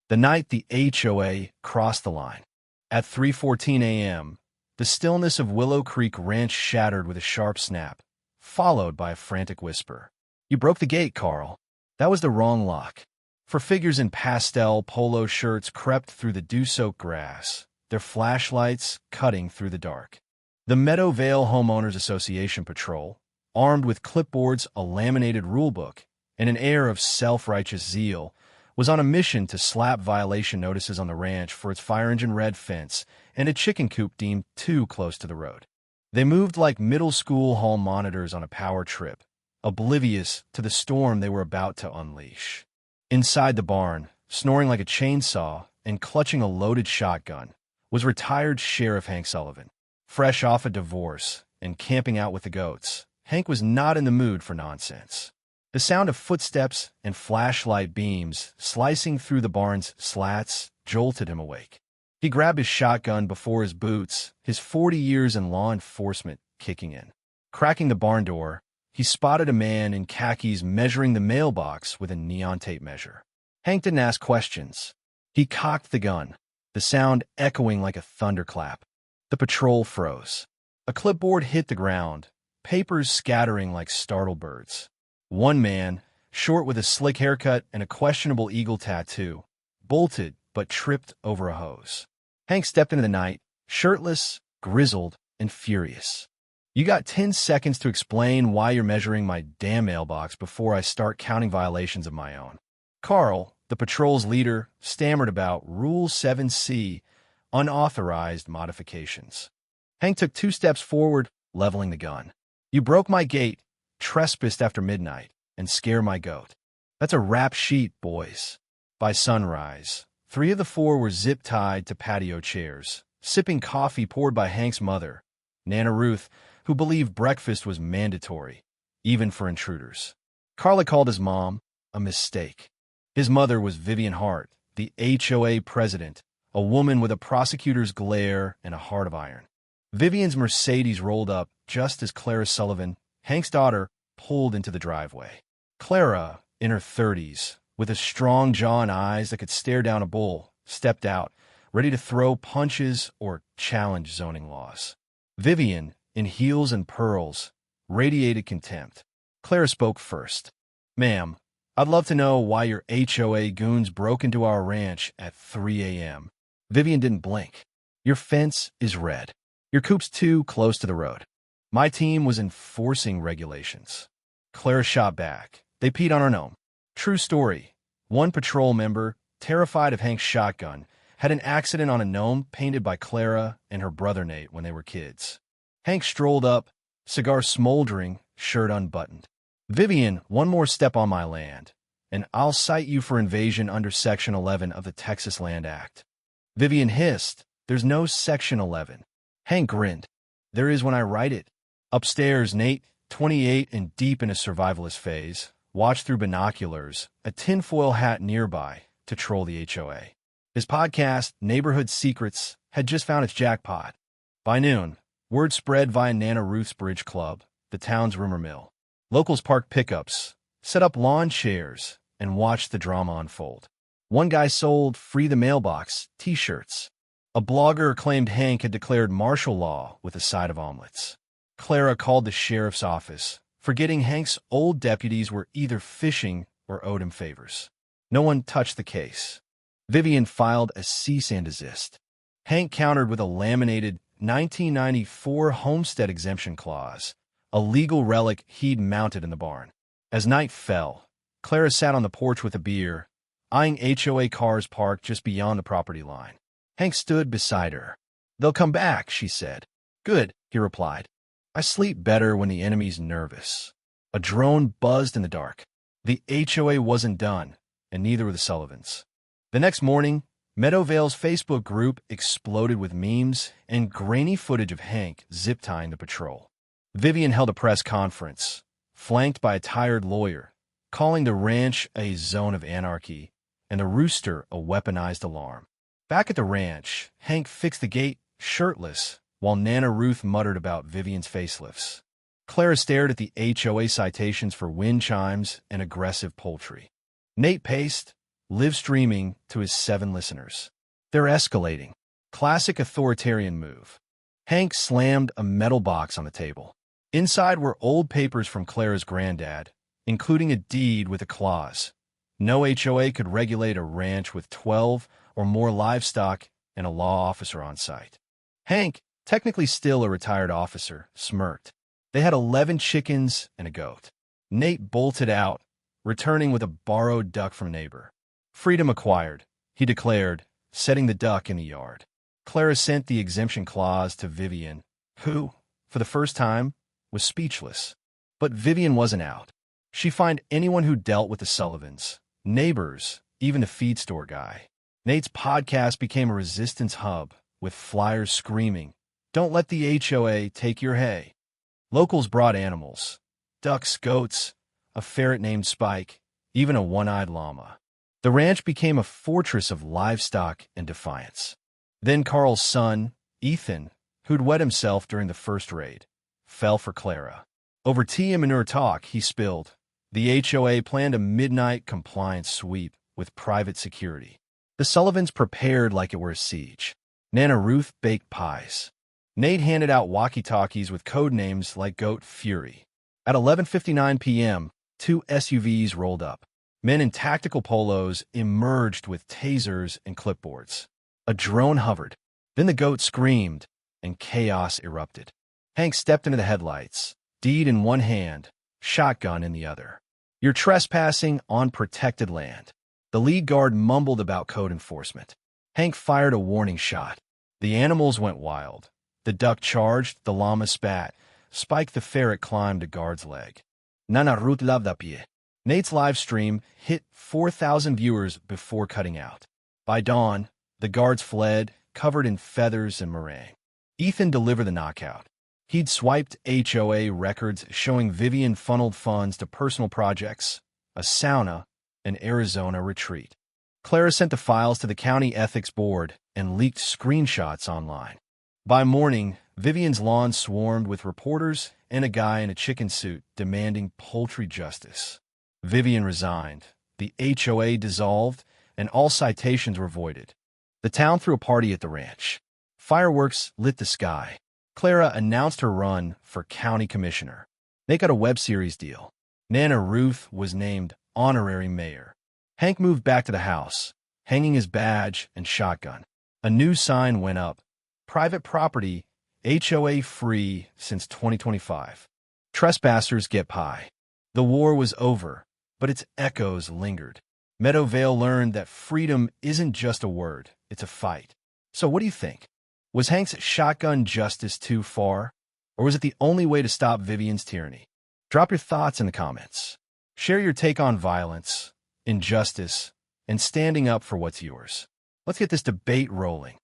The night the HOA crossed the line. At 3:14 a.m., the stillness of Willow Creek Ranch shattered with a sharp snap, followed by a frantic whisper. "You broke the gate, Carl." That was the wrong lock. For figures in pastel polo shirts crept through the dew-soaked grass, their flashlights cutting through the dark. The Meadow Vale Homeowners Association patrol, armed with clipboards, a laminated rulebook, and an air of self-righteous zeal, was on a mission to slap violation notices on the ranch for its fire engine red fence and a chicken coop deemed too close to the road. They moved like middle school hall monitors on a power trip, oblivious to the storm they were about to unleash. Inside the barn, snoring like a chainsaw and clutching a loaded shotgun, was retired Sheriff Hank Sullivan. Fresh off a divorce and camping out with the goats, Hank was not in the mood for nonsense. The sound of footsteps and flashlight beams slicing through the barn's slats jolted him awake. He grabbed his shotgun before his boots, his 40 years in law enforcement kicking in. Cracking the barn door, he spotted a man in khakis measuring the mailbox with a neon tape measure. Hank didn't ask questions. He cocked the gun, the sound echoing like a thunderclap. The patrol froze. A clipboard hit the ground, papers scattering like startled birds. One man, short with a slick haircut and a questionable eagle tattoo, bolted but tripped over a hose. Hank stepped into the night, shirtless, grizzled, and furious. "You got 10 seconds to explain why you're measuring my damn mailbox before I start counting violations of my own." Carl, the patrol's leader, stammered about Rule 7C, unauthorized modifications. Hank took 2 steps forward, leveling the gun. "You broke my gate, trespassed after midnight, and scare my goat. That's a rap sheet, boys." By sunrise, 3 of the 4 were zip-tied to patio chairs, sipping coffee poured by Hank's mother, Nana Ruth, who believed breakfast was mandatory, even for intruders. Carl called his mom a mistake. His mother was Vivian Hart, the HOA president, a woman with a prosecutor's glare and a heart of iron. Vivian's Mercedes rolled up just as Clara Sullivan, Hank's daughter, pulled into the driveway. Clara, in her 30s, with a strong jaw and eyes that could stare down a bull, stepped out, ready to throw punches or challenge zoning laws. Vivian, in heels and pearls, radiated contempt. Clara spoke first. "Ma'am, I'd love to know why your HOA goons broke into our ranch at 3 a.m. Vivian didn't blink. "Your fence is red. Your coop's too close to the road. My team was enforcing regulations." Clara shot back. "They peed on our gnome." True story. One patrol member, terrified of Hank's shotgun, had an accident on a gnome painted by Clara and her brother Nate when they were kids. Hank strolled up, cigar smoldering, shirt unbuttoned. "Vivian, one more step on my land, and I'll cite you for invasion under Section 11 of the Texas Land Act." Vivian hissed, "There's no Section 11. Hank grinned. "There is when I write it." Upstairs, Nate, 28 and deep in a survivalist phase, watched through binoculars, a tinfoil hat nearby, to troll the HOA. His podcast, Neighborhood Secrets, had just found its jackpot. By noon, word spread via Nana Ruth's Bridge Club, the town's rumor mill. Locals parked pickups, set up lawn chairs, and watched the drama unfold. One guy sold "Free the Mailbox" t-shirts. A blogger claimed Hank had declared martial law with a side of omelets. Clara called the sheriff's office, forgetting Hank's old deputies were either fishing or owed him favors. No one touched the case. Vivian filed a cease and desist. Hank countered with a laminated 1994 homestead exemption clause, a legal relic he'd mounted in the barn. As night fell, Clara sat on the porch with a beer, eyeing HOA cars parked just beyond the property line. Hank stood beside her. "They'll come back," she said. "Good," he replied. "I sleep better when the enemy's nervous." A drone buzzed in the dark. The HOA wasn't done, and neither were the Sullivans. The next morning, Meadow Vale's Facebook group exploded with memes and grainy footage of Hank zip-tying the patrol. Vivian held a press conference, flanked by a tired lawyer, calling the ranch a zone of anarchy and the rooster a weaponized alarm. Back at the ranch, Hank fixed the gate, shirtless, while Nana Ruth muttered about Vivian's facelifts. Clara stared at the HOA citations for wind chimes and aggressive poultry. Nate paced, live streaming to his 7 listeners. They're escalating. Classic authoritarian move. Hank slammed a metal box on the table. Inside were old papers from Clara's granddad, including a deed with a clause. No HOA could regulate a ranch with 12 or more livestock and a law officer on site. Hank, technically still a retired officer, smirked. They had 11 chickens and a goat. Nate bolted out, returning with a borrowed duck from a neighbor. Freedom acquired, he declared, setting the duck in the yard. Clara sent the exemption clause to Vivian, who, for the first time, was speechless. But Vivian wasn't out. She fined anyone who dealt with the Sullivans, neighbors, even the feed store guy. Nate's podcast became a resistance hub, with flyers screaming, "Don't let the HOA take your hay." Locals brought animals, ducks, goats, a ferret named Spike, even a one-eyed llama. The ranch became a fortress of livestock and defiance. Then Carl's son, Ethan, who'd wet himself during the first raid, fell for Clara. Over tea and manure talk, he spilled. The HOA planned a midnight compliance sweep with private security. The Sullivans prepared like it were a siege. Nana Ruth baked pies. Nate handed out walkie-talkies with code names like Goat Fury. At 11:59 p.m., 2 SUVs rolled up. Men in tactical polos emerged with tasers and clipboards. A drone hovered. Then the goat screamed, and chaos erupted. Hank stepped into the headlights, deed in one hand, shotgun in the other. "You're trespassing on protected land." The lead guard mumbled about code enforcement. Hank fired a warning shot. The animals went wild. The duck charged, the llama spat. Spike the ferret climbed a guard's leg. Nana Ruth lavda pie. Nate's live stream hit 4,000 viewers before cutting out. By dawn, the guards fled, covered in feathers and meringue. Ethan delivered the knockout. He'd swiped HOA records showing Vivian funneled funds to personal projects, a sauna, an Arizona retreat. Clara sent the files to the county ethics board and leaked screenshots online. By morning, Vivian's lawn swarmed with reporters and a guy in a chicken suit demanding poultry justice. Vivian resigned, the HOA dissolved, and all citations were voided. The town threw a party at the ranch. Fireworks lit the sky. Clara announced her run for county commissioner. They got a web series deal. Nana Ruth was named honorary mayor. Hank moved back to the house, hanging his badge and shotgun. A new sign went up. Private property, HOA free since 2025. Trespassers get pie. The war was over, but its echoes lingered. Meadow Vale learned that freedom isn't just a word, it's a fight. So what do you think? Was Hank's shotgun justice too far? Or was it the only way to stop Vivian's tyranny? Drop your thoughts in the comments. Share your take on violence, injustice, and standing up for what's yours. Let's get this debate rolling.